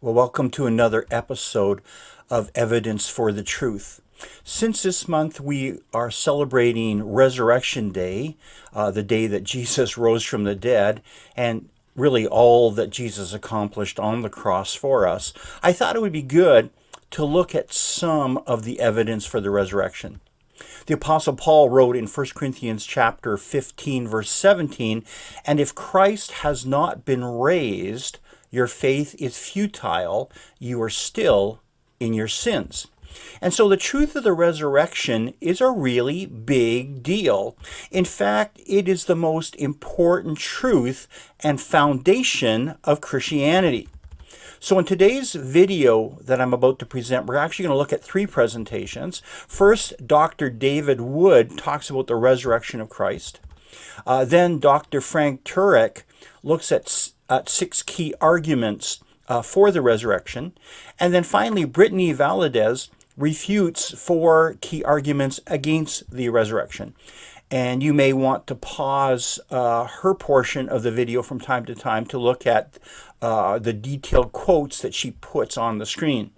Well, welcome to another episode of Evidence for the Truth. Since this month we are celebrating Resurrection Day, the day that Jesus rose from the dead, and really all that Jesus accomplished on the cross for us, I thought it would be good to look at some of the evidence for the resurrection. The Apostle Paul wrote in 1 Corinthians chapter 15, verse 17, "And if Christ has not been raised, your faith is futile, you are still in your sins." And so the truth of the resurrection is a really big deal. In fact, it is the most important truth and foundation of Christianity. So in today's video that I'm about to present, we're actually going to look at three presentations. First, Dr. David Wood talks about the resurrection of Christ. Then Dr. Frank Turek looks at six key arguments for the resurrection. And then finally, Brittany Valadez refutes four key arguments against the resurrection. And you may want to pause her portion of the video from time to time to look at the detailed quotes that she puts on the screen.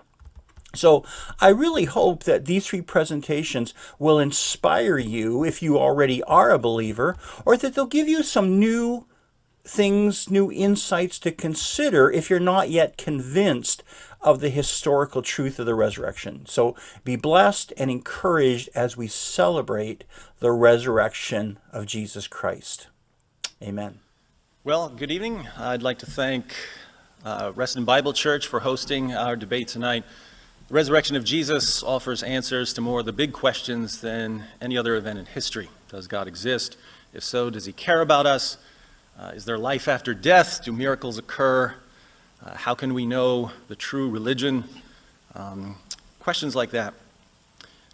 So I really hope that these three presentations will inspire you if you already are a believer, or that they'll give you some new things, new insights to consider if you're not yet convinced of the historical truth of the resurrection. So be blessed and encouraged as we celebrate the resurrection of Jesus Christ. Amen. Well, good evening. I'd like to thank Reston Bible Church for hosting our debate tonight. The resurrection of Jesus offers answers to more of the big questions than any other event in history. Does God exist? If so, does he care about us? Is there life after death? Do miracles occur? How can we know the true religion? Questions like that.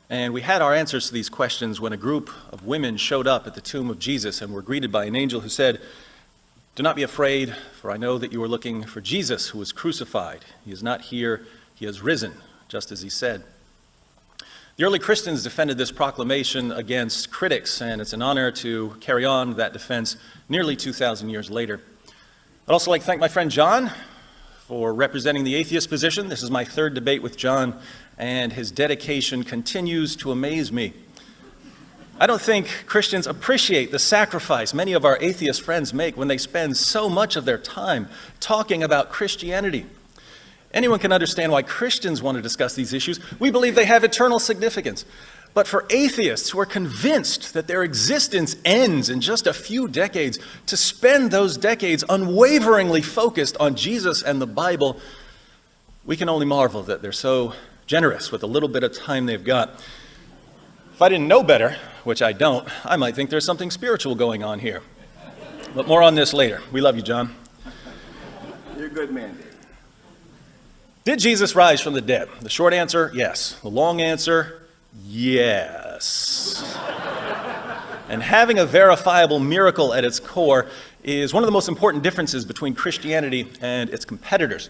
And we had our answers to these questions when a group of women showed up at the tomb of Jesus and were greeted by an angel who said, "Do not be afraid, for I know that you are looking for Jesus who was crucified. He is not here, he has risen, just as he said." The early Christians defended this proclamation against critics, and it's an honor to carry on that defense nearly 2,000 years later. I'd also like to thank my friend John for representing the atheist position. This is my third debate with John, and his dedication continues to amaze me. I don't think Christians appreciate the sacrifice many of our atheist friends make when they spend so much of their time talking about Christianity. Anyone can understand why Christians want to discuss these issues. We believe they have eternal significance. But for atheists who are convinced that their existence ends in just a few decades, to spend those decades unwaveringly focused on Jesus and the Bible, we can only marvel that they're so generous with the little bit of time they've got. If I didn't know better, which I don't, I might think there's something spiritual going on here. But more on this later. We love you, John. You're a good man, Dave. Did Jesus rise from the dead? The short answer, yes. The long answer, yes. And having a verifiable miracle at its core is one of the most important differences between Christianity and its competitors.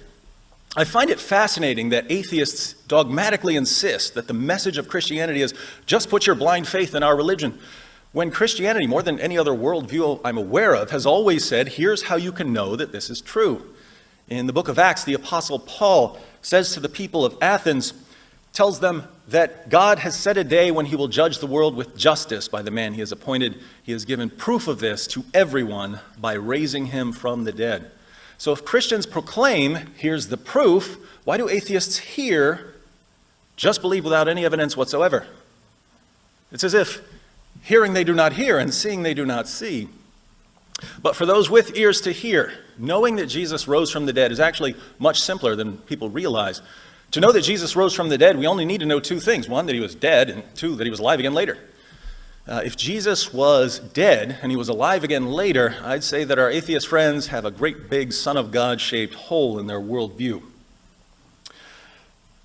I find it fascinating that atheists dogmatically insist that the message of Christianity is just put your blind faith in our religion, when Christianity, more than any other worldview I'm aware of, has always said, here's how you can know that this is true. In the book of Acts, the Apostle Paul says to the people of Athens, tells them that God has set a day when he will judge the world with justice by the man he has appointed. He has given proof of this to everyone by raising him from the dead. So if Christians proclaim, here's the proof, why do atheists here just believe without any evidence whatsoever? It's as if hearing they do not hear and seeing they do not see. But for those with ears to hear, knowing that Jesus rose from the dead is actually much simpler than people realize. To know that Jesus rose from the dead, we only need to know two things. One, that he was dead, and two, that he was alive again later. If Jesus was dead and he was alive again later, I'd say that our atheist friends have a great big Son of God-shaped hole in their worldview.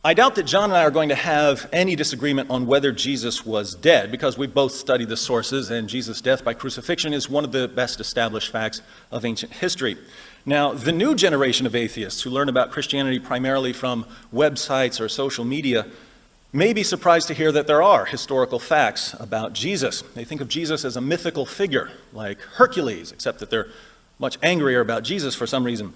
I doubt that John and I are going to have any disagreement on whether Jesus was dead, because we've both studied the sources, and Jesus' death by crucifixion is one of the best established facts of ancient history. Now, the new generation of atheists who learn about Christianity primarily from websites or social media may be surprised to hear that there are historical facts about Jesus. They think of Jesus as a mythical figure, like Hercules, except that they're much angrier about Jesus for some reason.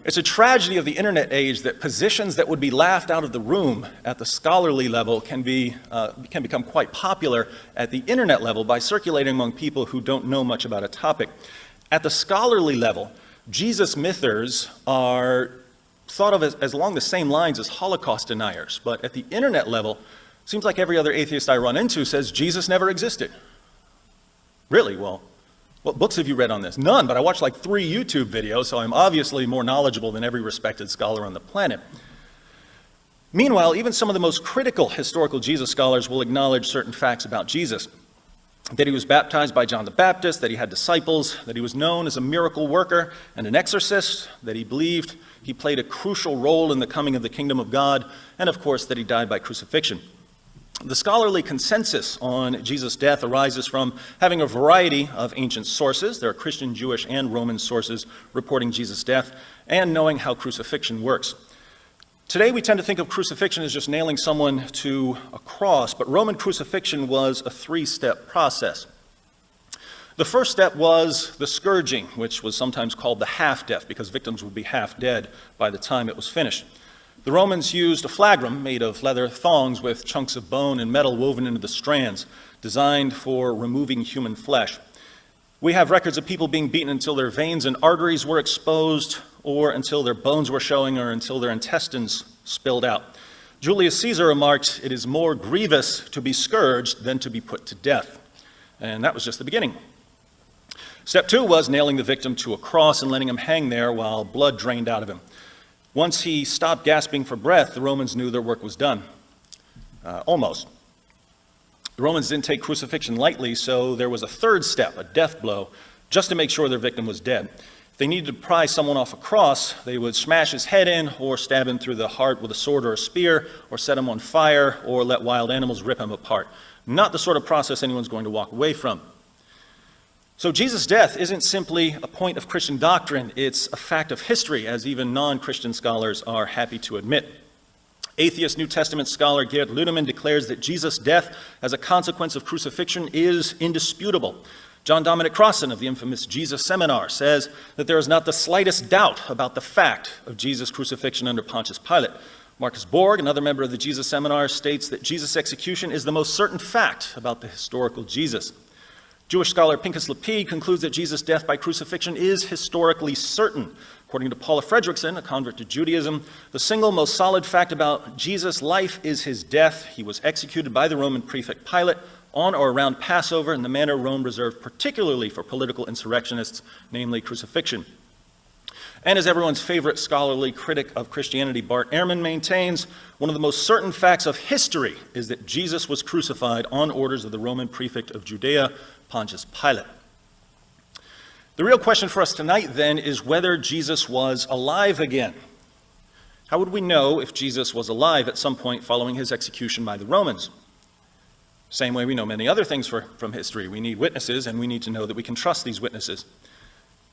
It's a tragedy of the internet age that positions that would be laughed out of the room at the scholarly level can become quite popular at the internet level by circulating among people who don't know much about a topic. At the scholarly level, Jesus mythers are thought of as along the same lines as Holocaust deniers, but at the internet level, it seems like every other atheist I run into says Jesus never existed. Really? Well, what books have you read on this? None, but I watched like 3 YouTube videos, so I'm obviously more knowledgeable than every respected scholar on the planet. Meanwhile, even some of the most critical historical Jesus scholars will acknowledge certain facts about Jesus. That he was baptized by John the Baptist, that he had disciples, that he was known as a miracle worker and an exorcist, that he believed he played a crucial role in the coming of the kingdom of God, and of course that he died by crucifixion. The scholarly consensus on Jesus' death arises from having a variety of ancient sources. There are Christian, Jewish, and Roman sources reporting Jesus' death, and knowing how crucifixion works. Today we tend to think of crucifixion as just nailing someone to a cross, but Roman crucifixion was a 3-step process. The first step was the scourging, which was sometimes called the half-death, because victims would be half dead by the time it was finished. The Romans used a flagrum made of leather thongs with chunks of bone and metal woven into the strands, designed for removing human flesh. We have records of people being beaten until their veins and arteries were exposed, or until their bones were showing, or until their intestines spilled out. Julius Caesar remarked, "It is more grievous to be scourged than to be put to death." And that was just the beginning. Step 2 was nailing the victim to a cross and letting him hang there while blood drained out of him. Once he stopped gasping for breath, the Romans knew their work was done. Almost. The Romans didn't take crucifixion lightly, so there was a third step, a death blow, just to make sure their victim was dead. If they needed to pry someone off a cross, they would smash his head in or stab him through the heart with a sword or a spear, or set him on fire, or let wild animals rip him apart. Not the sort of process anyone's going to walk away from. So Jesus' death isn't simply a point of Christian doctrine, it's a fact of history, as even non-Christian scholars are happy to admit. Atheist New Testament scholar Gerd Ludemann declares that Jesus' death as a consequence of crucifixion is indisputable. John Dominic Crossan of the infamous Jesus Seminar says that there is not the slightest doubt about the fact of Jesus' crucifixion under Pontius Pilate. Marcus Borg, another member of the Jesus Seminar, states that Jesus' execution is the most certain fact about the historical Jesus. Jewish scholar Pinchas Lapid concludes that Jesus' death by crucifixion is historically certain. According to Paula Fredrickson, a convert to Judaism, the single most solid fact about Jesus' life is his death. He was executed by the Roman prefect Pilate on or around Passover in the manner Rome reserved particularly for political insurrectionists, namely crucifixion. And as everyone's favorite scholarly critic of Christianity, Bart Ehrman, maintains, one of the most certain facts of history is that Jesus was crucified on orders of the Roman prefect of Judea, Pontius Pilate. The real question for us tonight, then, is whether Jesus was alive again. How would we know if Jesus was alive at some point following his execution by the Romans? Same way we know many other things from history. We need witnesses, and we need to know that we can trust these witnesses.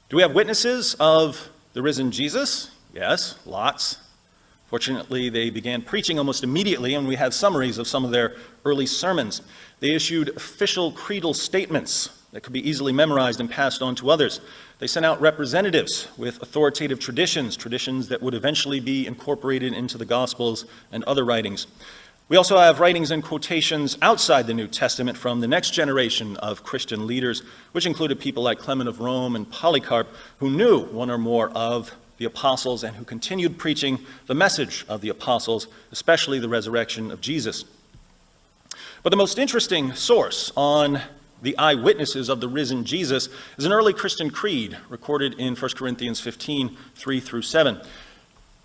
Do we have witnesses of the risen Jesus? Yes, lots. Fortunately, they began preaching almost immediately, and we have summaries of some of their early sermons. They issued official creedal statements that could be easily memorized and passed on to others. They sent out representatives with authoritative traditions that would eventually be incorporated into the Gospels and other writings. We also have writings and quotations outside the New Testament from the next generation of Christian leaders, which included people like Clement of Rome and Polycarp, who knew one or more of the apostles and who continued preaching the message of the apostles, especially the resurrection of Jesus. But the most interesting source on the eyewitnesses of the risen Jesus is an early Christian creed recorded in 1 Corinthians 15, 3 through 7.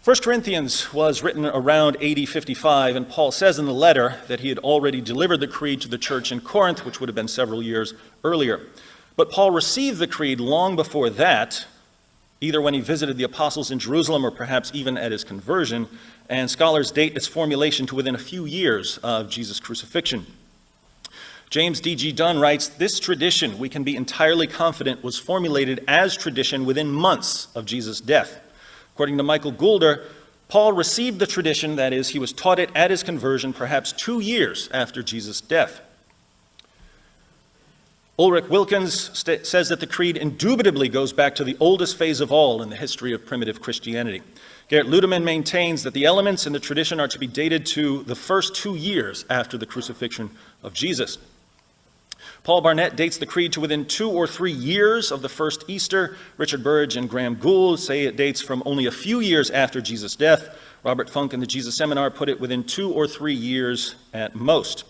1 Corinthians was written around AD 55, and Paul says in the letter that he had already delivered the creed to the church in Corinth, which would have been several years earlier. But Paul received the creed long before that, either when he visited the apostles in Jerusalem or perhaps even at his conversion, and scholars date its formulation to within a few years of Jesus' crucifixion. James D.G. Dunn writes, "This tradition, we can be entirely confident, was formulated as tradition within months of Jesus' death." According to Michael Goulder, Paul received the tradition, that is, he was taught it at his conversion perhaps 2 years after Jesus' death. Ulrich Wilkins says that the creed indubitably goes back to the oldest phase of all in the history of primitive Christianity. Gerrit Ludemann maintains that the elements in the tradition are to be dated to the first 2 years after the crucifixion of Jesus. Paul Barnett dates the creed to within 2 or 3 years of the first Easter. Richard Burridge and Graham Gould say it dates from only a few years after Jesus' death. Robert Funk in the Jesus Seminar put it within 2 or 3 years at most.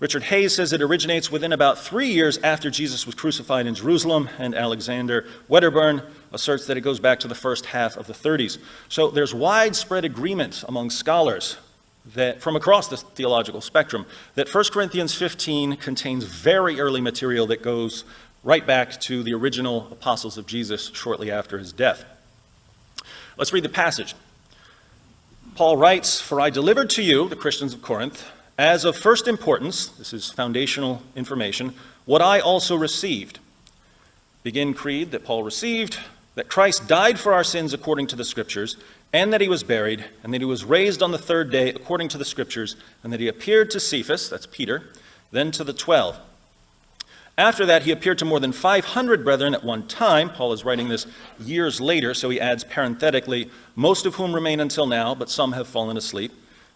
Richard Hayes says it originates within about 3 years after Jesus was crucified in Jerusalem, and Alexander Wedderburn asserts that it goes back to the first half of the 30s. So there's widespread agreement among scholars that from across the theological spectrum that 1 Corinthians 15 contains very early material that goes right back to the original apostles of Jesus shortly after his death. Let's read the passage. Paul writes, "For I delivered to you, the Christians of Corinth, as of first importance," this is foundational information, "what I also received." Begin creed that Paul received, that Christ died for our sins according to the Scriptures, and that he was buried, and that he was raised on the third day according to the Scriptures, and that he appeared to Cephas, that's Peter, then to the 12. After that, he appeared to more than 500 brethren at one time. Paul is writing this years later, so he adds parenthetically, "most of whom remain until now, but some have fallen asleep.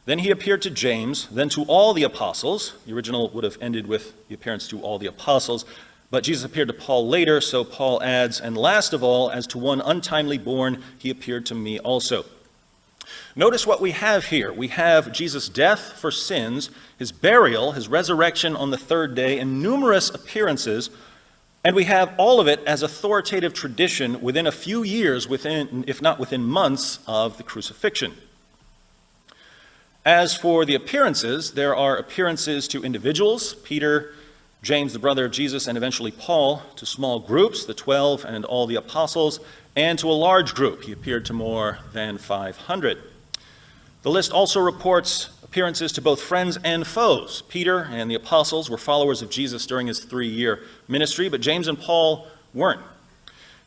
Then he appeared to James, then to all the apostles." The original would have ended with the appearance to all the apostles, but Jesus appeared to Paul later, so Paul adds, "and last of all, as to one untimely born, he appeared to me also." Notice what we have here. We have Jesus' death for sins, his burial, his resurrection on the third day, and numerous appearances, and we have all of it as authoritative tradition within a few years, if not within months, of the crucifixion. As for the appearances, there are appearances to individuals, Peter, James, the brother of Jesus, and eventually Paul, to small groups, the 12 and all the apostles, and to a large group. He appeared to more than 500. The list also reports appearances to both friends and foes. Peter and the apostles were followers of Jesus during his 3-year ministry, but James and Paul weren't.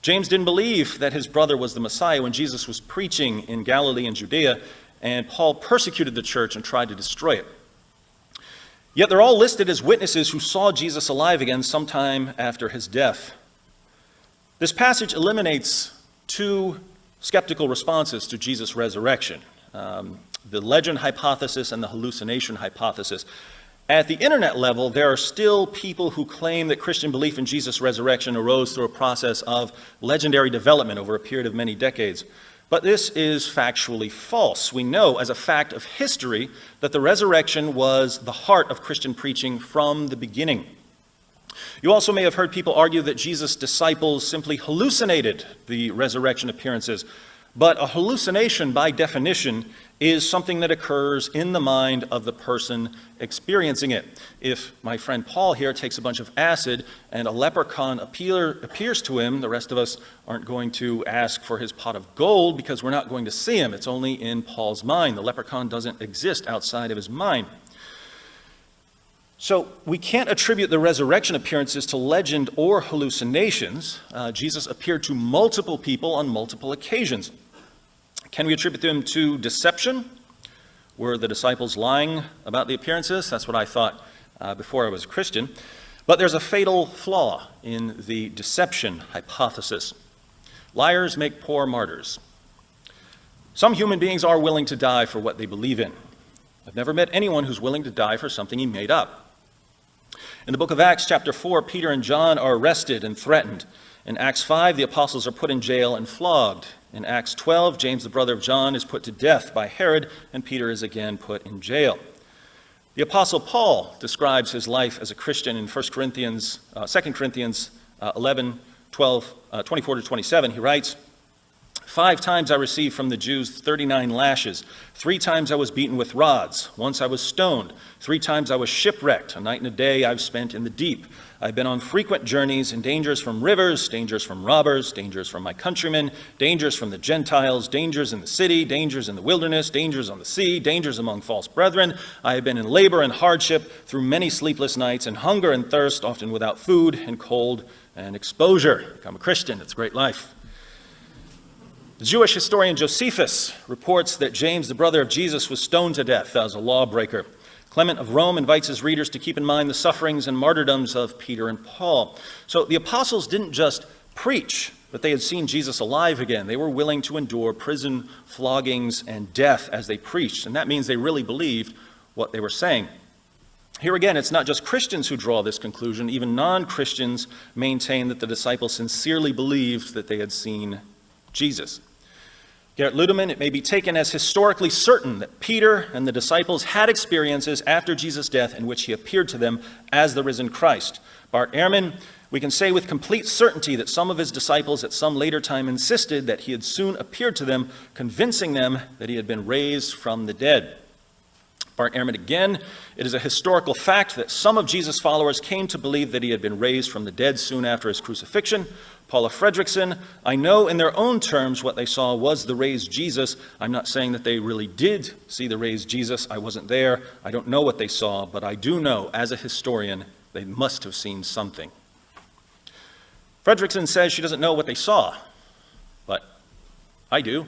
James didn't believe that his brother was the Messiah when Jesus was preaching in Galilee and Judea, and Paul persecuted the church and tried to destroy it. Yet they're all listed as witnesses who saw Jesus alive again sometime after his death. This passage eliminates 2 skeptical responses to Jesus' resurrection, the legend hypothesis and the hallucination hypothesis. At the internet level, there are still people who claim that Christian belief in Jesus' resurrection arose through a process of legendary development over a period of many decades. But this is factually false. We know as a fact of history that the resurrection was the heart of Christian preaching from the beginning. You also may have heard people argue that Jesus' disciples simply hallucinated the resurrection appearances. But a hallucination, by definition, is something that occurs in the mind of the person experiencing it. If my friend Paul here takes a bunch of acid and a leprechaun appears to him, the rest of us aren't going to ask for his pot of gold because we're not going to see him. It's only in Paul's mind. The leprechaun doesn't exist outside of his mind. So we can't attribute the resurrection appearances to legend or hallucinations. Jesus appeared to multiple people on multiple occasions. Can we attribute them to deception? Were the disciples lying about the appearances? That's what I thought before I was a Christian. But there's a fatal flaw in the deception hypothesis. Liars make poor martyrs. Some human beings are willing to die for what they believe in. I've never met anyone who's willing to die for something he made up. In the book of Acts, chapter 4, Peter and John are arrested and threatened. In Acts 5, the apostles are put in jail and flogged. In Acts 12, James, the brother of John, is put to death by Herod, and Peter is again put in jail. The apostle Paul describes his life as a Christian in 2 Corinthians 11, 24 to 27. He writes, 5 times I received from the Jews 39 lashes. 3 times I was beaten with rods. Once I was stoned. 3 times I was shipwrecked. A night and a day I've spent in the deep. I've been on frequent journeys in dangers from rivers, dangers from robbers, dangers from my countrymen, dangers from the Gentiles, dangers in the city, dangers in the wilderness, dangers on the sea, dangers among false brethren. I have been in labor and hardship through many sleepless nights, and hunger and thirst, often without food, and cold and exposure. Become a Christian. It's a great life. The Jewish historian Josephus reports that James, the brother of Jesus, was stoned to death as a lawbreaker. Clement of Rome invites his readers to keep in mind the sufferings and martyrdoms of Peter and Paul. So the apostles didn't just preach, but they had seen Jesus alive again. They were willing to endure prison, floggings, and death as they preached, and that means they really believed what they were saying. Here again, it's not just Christians who draw this conclusion. Even non-Christians maintain that the disciples sincerely believed that they had seen Jesus. Gerrit Ludemann, it may be taken as historically certain that Peter and the disciples had experiences after Jesus' death in which he appeared to them as the risen Christ. Bart Ehrman, we can say with complete certainty that some of his disciples at some later time insisted that he had soon appeared to them, convincing them that he had been raised from the dead. Bart Ehrman again, it is a historical fact that some of Jesus' followers came to believe that he had been raised from the dead soon after his crucifixion. Paula Fredrickson, I know in their own terms what they saw was the raised Jesus. I'm not saying that they really did see the raised Jesus. I wasn't there. I don't know what they saw, but I do know as a historian they must have seen something. Fredrickson says she doesn't know what they saw, but I do.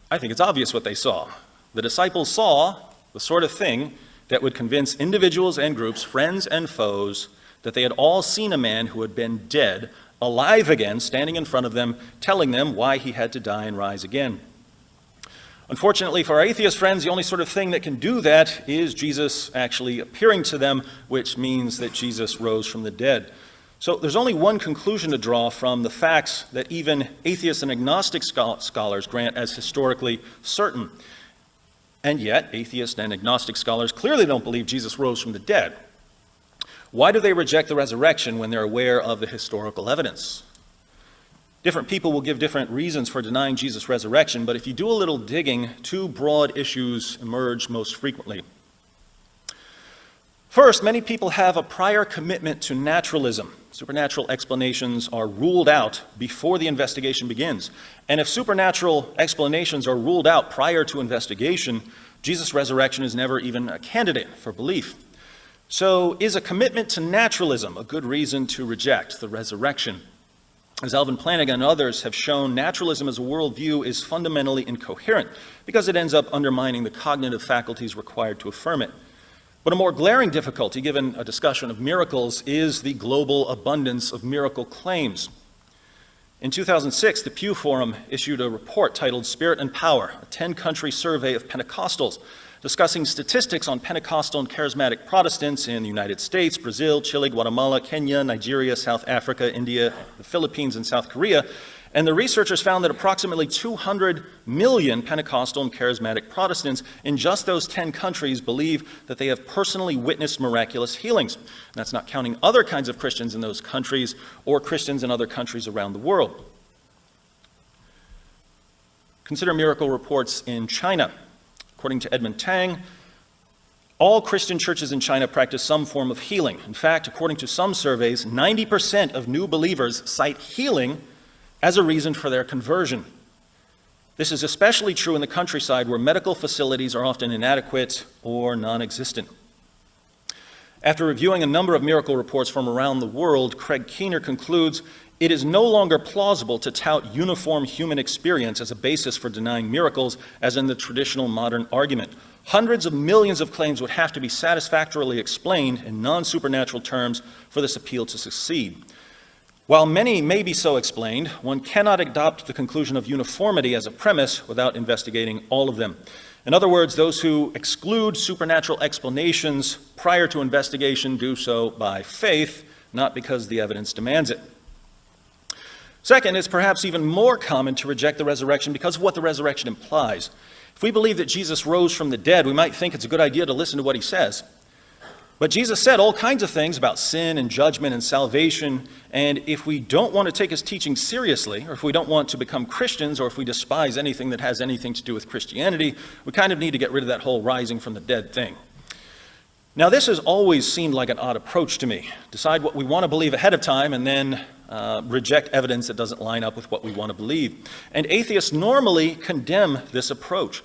I think it's obvious what they saw. The disciples saw the sort of thing that would convince individuals and groups, friends and foes, that they had all seen a man who had been dead, alive again, standing in front of them, telling them why he had to die and rise again. Unfortunately for our atheist friends, the only sort of thing that can do that is Jesus actually appearing to them, which means that Jesus rose from the dead. So there's only one conclusion to draw from the facts that even atheist and agnostic scholars grant as historically certain. And yet, atheist and agnostic scholars clearly don't believe Jesus rose from the dead. Why do they reject the resurrection when they're aware of the historical evidence? Different people will give different reasons for denying Jesus' resurrection, but if you do a little digging, two broad issues emerge most frequently. First, many people have a prior commitment to naturalism. Supernatural explanations are ruled out before the investigation begins. And if supernatural explanations are ruled out prior to investigation, Jesus' resurrection is never even a candidate for belief. So is a commitment to naturalism a good reason to reject the resurrection? As Alvin Plantinga and others have shown, naturalism as a worldview is fundamentally incoherent because it ends up undermining the cognitive faculties required to affirm it. But a more glaring difficulty, given a discussion of miracles, is the global abundance of miracle claims. In 2006, the Pew Forum issued a report titled Spirit and Power, a 10-country survey of Pentecostals, discussing statistics on Pentecostal and charismatic Protestants in the United States, Brazil, Chile, Guatemala, Kenya, Nigeria, South Africa, India, the Philippines, and South Korea. And the researchers found that approximately 200 million Pentecostal and charismatic Protestants in just those 10 countries believe that they have personally witnessed miraculous healings. And that's not counting other kinds of Christians in those countries or Christians in other countries around the world. Consider miracle reports in China. According to Edmund Tang, all Christian churches in China practice some form of healing. In fact, according to some surveys, 90% of new believers cite healing as a reason for their conversion. This is especially true in the countryside where medical facilities are often inadequate or non-existent. After reviewing a number of miracle reports from around the world, Craig Keener concludes, it is no longer plausible to tout uniform human experience as a basis for denying miracles, as in the traditional modern argument. Hundreds of millions of claims would have to be satisfactorily explained in non-supernatural terms for this appeal to succeed. While many may be so explained, one cannot adopt the conclusion of uniformity as a premise without investigating all of them. In other words, those who exclude supernatural explanations prior to investigation do so by faith, not because the evidence demands it. Second, it's perhaps even more common to reject the resurrection because of what the resurrection implies. If we believe that Jesus rose from the dead, we might think it's a good idea to listen to what he says. But Jesus said all kinds of things about sin and judgment and salvation, and if we don't want to take his teaching seriously, or if we don't want to become Christians, or if we despise anything that has anything to do with Christianity, we kind of need to get rid of that whole rising from the dead thing. Now, this has always seemed like an odd approach to me. Decide what we want to believe ahead of time and then reject evidence that doesn't line up with what we want to believe. And atheists normally condemn this approach.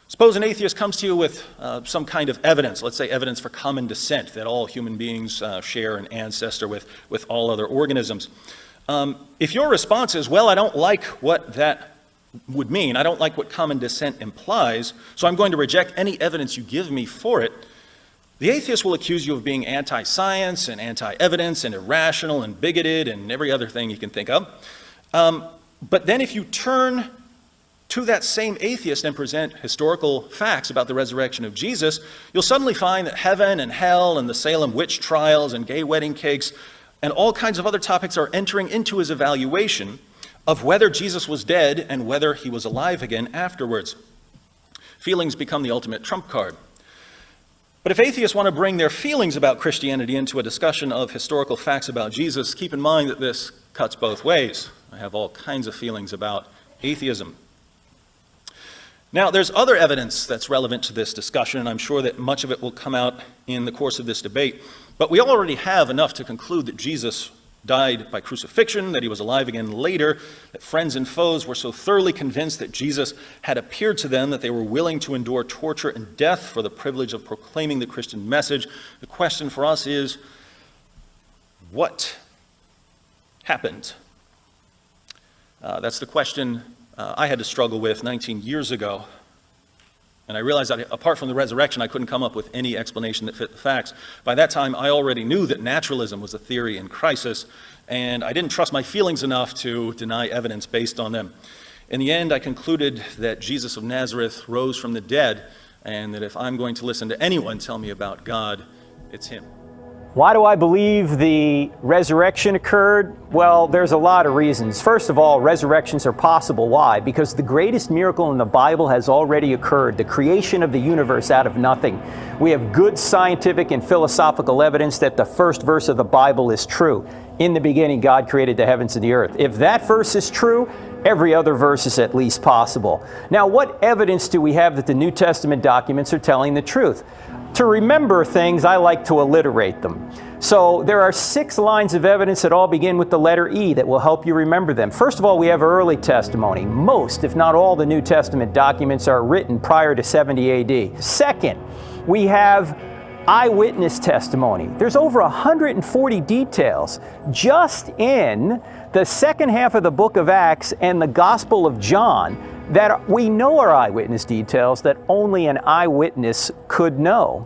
Suppose an atheist comes to you with some kind of evidence, let's say evidence for common descent, that all human beings share an ancestor with all other organisms. If your response is, well, I don't like what that would mean, I don't like what common descent implies, so I'm going to reject any evidence you give me for it, The atheist will accuse you of being anti-science and anti-evidence and irrational and bigoted and every other thing you can think of. But then if you turn to that same atheist and present historical facts about the resurrection of Jesus, you'll suddenly find that heaven and hell and the Salem witch trials and gay wedding cakes and all kinds of other topics are entering into his evaluation of whether Jesus was dead and whether he was alive again afterwards. Feelings become the ultimate trump card. But if atheists want to bring their feelings about Christianity into a discussion of historical facts about Jesus, keep in mind that this cuts both ways. I have all kinds of feelings about atheism. Now, there's other evidence that's relevant to this discussion, and I'm sure that much of it will come out in the course of this debate. But we already have enough to conclude that Jesus died by crucifixion, that he was alive again later, that friends and foes were so thoroughly convinced that Jesus had appeared to them that they were willing to endure torture and death for the privilege of proclaiming the Christian message. The question for us is, what happened? That's the question I had to struggle with 19 years ago. And I realized that apart from the resurrection, I couldn't come up with any explanation that fit the facts. By that time, I already knew that naturalism was a theory in crisis, and I didn't trust my feelings enough to deny evidence based on them. In the end, I concluded that Jesus of Nazareth rose from the dead, and that if I'm going to listen to anyone tell me about God, it's him. Why do I believe the resurrection occurred? Well, there's a lot of reasons. First of all, resurrections are possible. Why? Because the greatest miracle in the Bible has already occurred, the creation of the universe out of nothing. We have good scientific and philosophical evidence that the first verse of the Bible is true. In the beginning, God created the heavens and the earth. If that verse is true, every other verse is at least possible. Now, what evidence do we have that the New Testament documents are telling the truth? To remember things, I like to alliterate them. So there are 6 lines of evidence that all begin with the letter E that will help you remember them. First of all, we have early testimony. Most, if not all, the New Testament documents are written prior to 70 AD. Second, we have eyewitness testimony. There's over 140 details just in the second half of the book of Acts and the Gospel of John that we know are eyewitness details that only an eyewitness could know.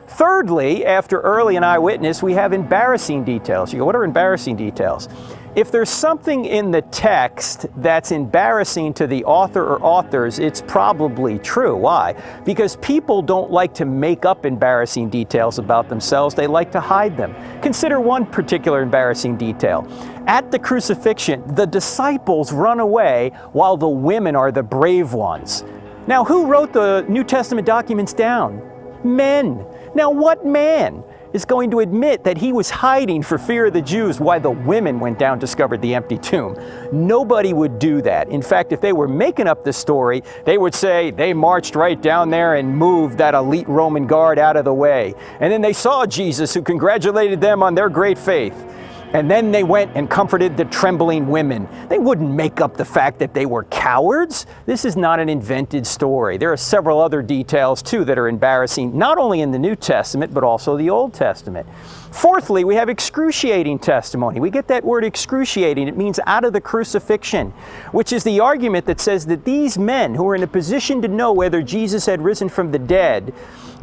Thirdly, after early and eyewitness, we have embarrassing details. You go, what are embarrassing details? If there's something in the text that's embarrassing to the author or authors, it's probably true. Why? Because people don't like to make up embarrassing details about themselves. They like to hide them. Consider one particular embarrassing detail. At the crucifixion, the disciples run away while the women are the brave ones. Now, who wrote the New Testament documents down? Men. Now, what man is going to admit that he was hiding for fear of the Jews while the women went down and discovered the empty tomb? Nobody would do that. In fact, if they were making up this story, they would say they marched right down there and moved that elite Roman guard out of the way. And then they saw Jesus, who congratulated them on their great faith. And then they went and comforted the trembling women. They wouldn't make up the fact that they were cowards. This is not an invented story. There are several other details, too, that are embarrassing, not only in the New Testament, but also the Old Testament. Fourthly, we have excruciating testimony. We get that word excruciating. It means out of the crucifixion, which is the argument that says that these men who were in a position to know whether Jesus had risen from the dead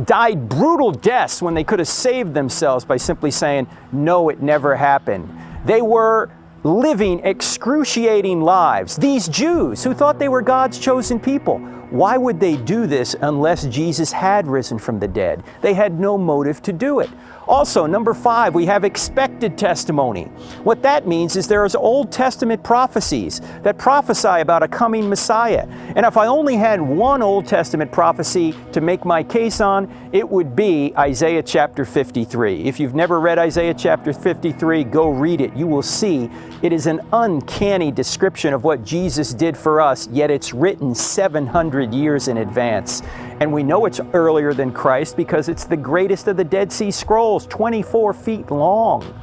died brutal deaths when they could have saved themselves by simply saying, no, it never happened. They were living excruciating lives. These Jews who thought they were God's chosen people, why would they do this unless Jesus had risen from the dead? They had no motive to do it. Also, number 5, we have expected testimony. What that means is there's Old Testament prophecies that prophesy about a coming Messiah. And if I only had one Old Testament prophecy to make my case on, it would be Isaiah chapter 53. If you've never read Isaiah chapter 53, go read it. You will see it is an uncanny description of what Jesus did for us, yet it's written 700 years in advance. And we know it's earlier than Christ because it's the greatest of the Dead Sea Scrolls, 24 feet long.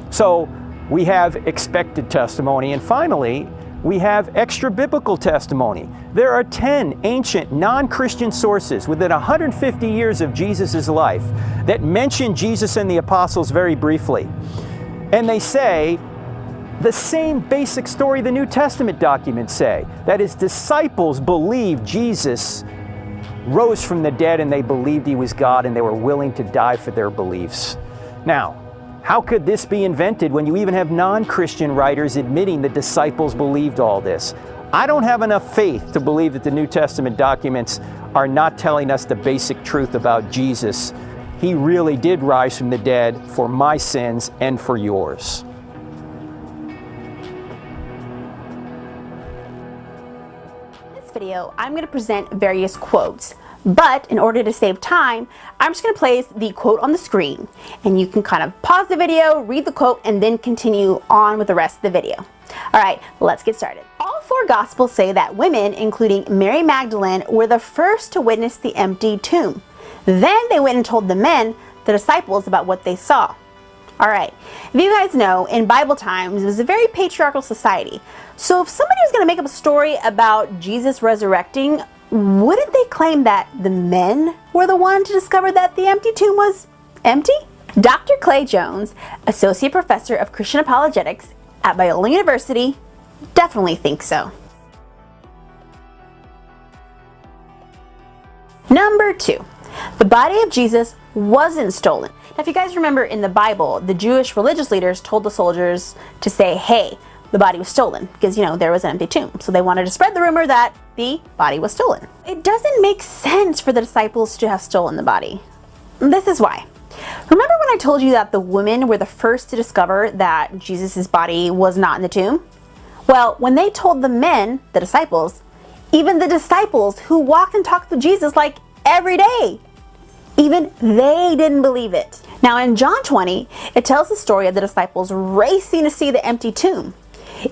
So we have expected testimony. And finally, we have extra-biblical testimony. There are 10 ancient non-Christian sources within 150 years of Jesus' life that mention Jesus and the apostles very briefly. And they say the same basic story the New Testament documents say, that his disciples believed Jesus rose from the dead and they believed he was God and they were willing to die for their beliefs. Now, how could this be invented when you even have non-Christian writers admitting the disciples believed all this? I don't have enough faith to believe that the New Testament documents are not telling us the basic truth about Jesus. He really did rise from the dead for my sins and for yours. In this video, I'm going to present various quotes, but in order to save time, I'm just going to place the quote on the screen, and you can kind of pause the video, read the quote, and then continue on with the rest of the video. All right, let's get started. All four Gospels say that women, including Mary Magdalene, were the first to witness the empty tomb. Then they went and told the men, the disciples, about what they saw. All right, if you guys know, in Bible times, it was a very patriarchal society. So if somebody was going to make up a story about Jesus resurrecting, wouldn't they claim that the men were the ones to discover that the empty tomb was empty? Dr. Clay Jones, Associate Professor of Christian Apologetics at Biola University, definitely thinks so. Number 2, the body of Jesus wasn't stolen. Now, if you guys remember in the Bible, the Jewish religious leaders told the soldiers to say, hey, the body was stolen, because, you know, there was an empty tomb. So they wanted to spread the rumor that the body was stolen. It doesn't make sense for the disciples to have stolen the body. This is why. Remember when I told you that the women were the first to discover that Jesus' body was not in the tomb? Well, when they told the men, the disciples, even the disciples who walked and talked with Jesus like every day, even they didn't believe it. Now in John 20, it tells the story of the disciples racing to see the empty tomb.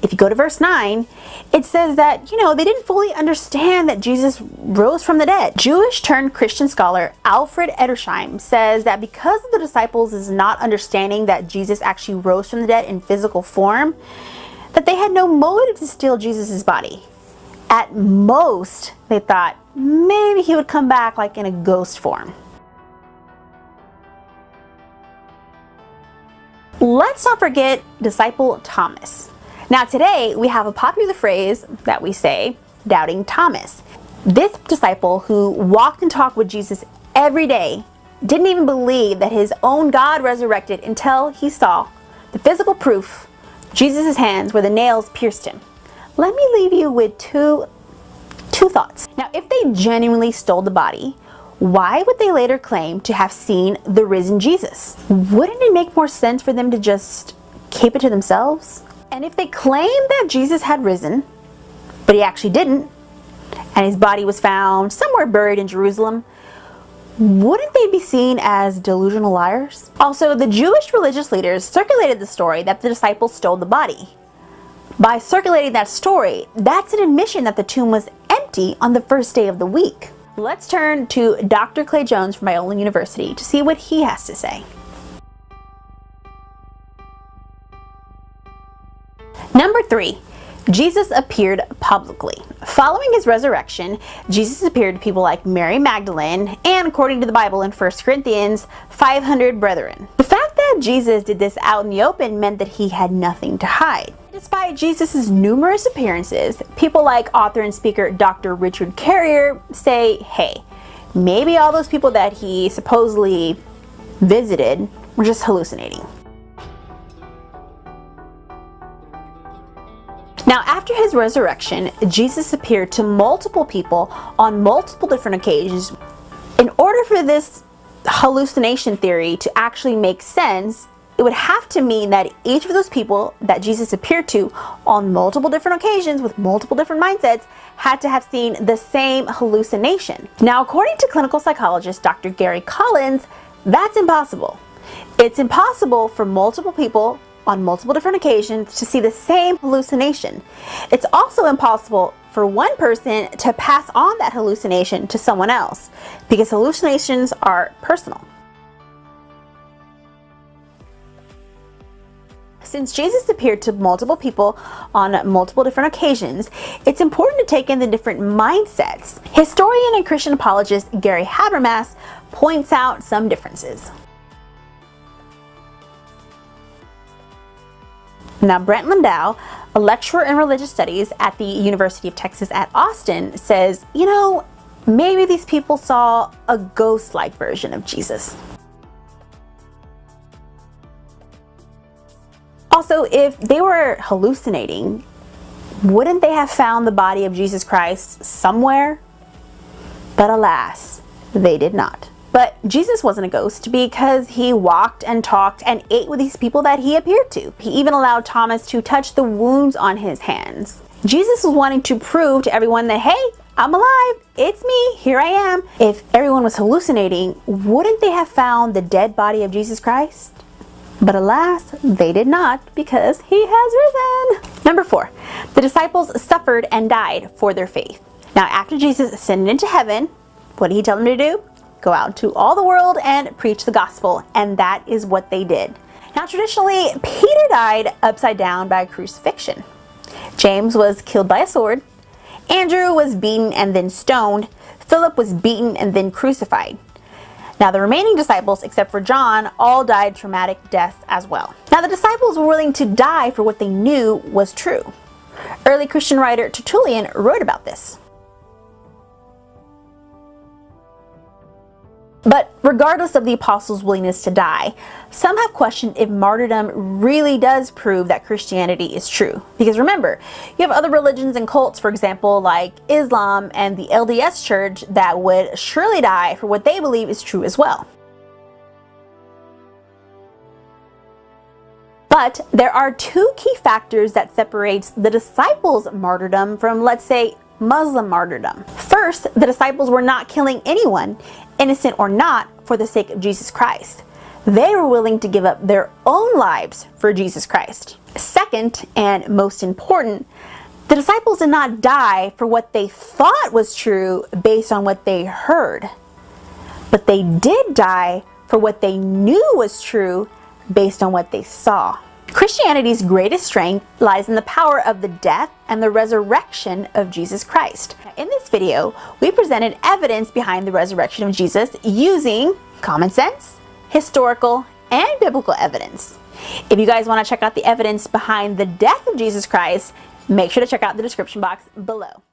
If you go to verse 9, it says that, they didn't fully understand that Jesus rose from the dead. Jewish turned Christian scholar Alfred Edersheim says that because of the disciples is not understanding that Jesus actually rose from the dead in physical form, that they had no motive to steal Jesus' body. At most, they thought maybe he would come back like in a ghost form. Let's not forget disciple Thomas. Now today, we have a popular phrase that we say, doubting Thomas. This disciple who walked and talked with Jesus every day didn't even believe that his own God resurrected until he saw the physical proof, Jesus' hands where the nails pierced him. Let me leave you with two thoughts. Now, if they genuinely stole the body, why would they later claim to have seen the risen Jesus? Wouldn't it make more sense for them to just keep it to themselves? And if they claim that Jesus had risen, but he actually didn't, and his body was found somewhere buried in Jerusalem, wouldn't they be seen as delusional liars? Also, the Jewish religious leaders circulated the story that the disciples stole the body. By circulating that story, that's an admission that the tomb was empty on the first day of the week. Let's turn to Dr. Clay Jones from Biola University to see what he has to say. Number 3, Jesus appeared publicly. Following his resurrection, Jesus appeared to people like Mary Magdalene and, according to the Bible in 1 Corinthians, 500 brethren. The fact that Jesus did this out in the open meant that he had nothing to hide. Despite Jesus' numerous appearances, people like author and speaker Dr. Richard Carrier say, hey, maybe all those people that he supposedly visited were just hallucinating. Now, after his resurrection, Jesus appeared to multiple people on multiple different occasions. In order for this hallucination theory to actually make sense, it would have to mean that each of those people that Jesus appeared to on multiple different occasions with multiple different mindsets had to have seen the same hallucination. Now, according to clinical psychologist Dr. Gary Collins, that's impossible. It's impossible for multiple people on multiple different occasions to see the same hallucination. It's also impossible for one person to pass on that hallucination to someone else, because hallucinations are personal. Since Jesus appeared to multiple people on multiple different occasions, it's important to take in the different mindsets. Historian and Christian apologist Gary Habermas points out some differences. Now, Brent Landau, a lecturer in religious studies at the University of Texas at Austin, says, maybe these people saw a ghost-like version of Jesus. Also, if they were hallucinating, wouldn't they have found the body of Jesus Christ somewhere? But alas, they did not. But Jesus wasn't a ghost because he walked and talked and ate with these people that he appeared to. He even allowed Thomas to touch the wounds on his hands. Jesus was wanting to prove to everyone that, hey, I'm alive, it's me, here I am. If everyone was hallucinating, wouldn't they have found the dead body of Jesus Christ? But alas, they did not, because he has risen. Number 4, the disciples suffered and died for their faith. Now, after Jesus ascended into heaven, what did he tell them to do? Go out into all the world and preach the gospel, and that is what they did. Now, traditionally, Peter died upside down by crucifixion. James was killed by a sword. Andrew was beaten and then stoned. Philip was beaten and then crucified. Now, the remaining disciples, except for John, all died traumatic deaths as well. Now, the disciples were willing to die for what they knew was true. Early Christian writer Tertullian wrote about this. But regardless of the apostles' willingness to die, some have questioned if martyrdom really does prove that Christianity is true. Because remember, you have other religions and cults, for example, like Islam and the LDS Church, that would surely die for what they believe is true as well. But there are 2 key factors that separates the disciples' martyrdom from, let's say, Muslim martyrdom. First, the disciples were not killing anyone, innocent or not, for the sake of Jesus Christ. They were willing to give up their own lives for Jesus Christ. Second, and most important, the disciples did not die for what they thought was true based on what they heard. But they did die for what they knew was true based on what they saw. Christianity's greatest strength lies in the power of the death and the resurrection of Jesus Christ. In this video, we presented evidence behind the resurrection of Jesus using common sense, historical, and biblical evidence. If you guys want to check out the evidence behind the death of Jesus Christ, make sure to check out the description box below.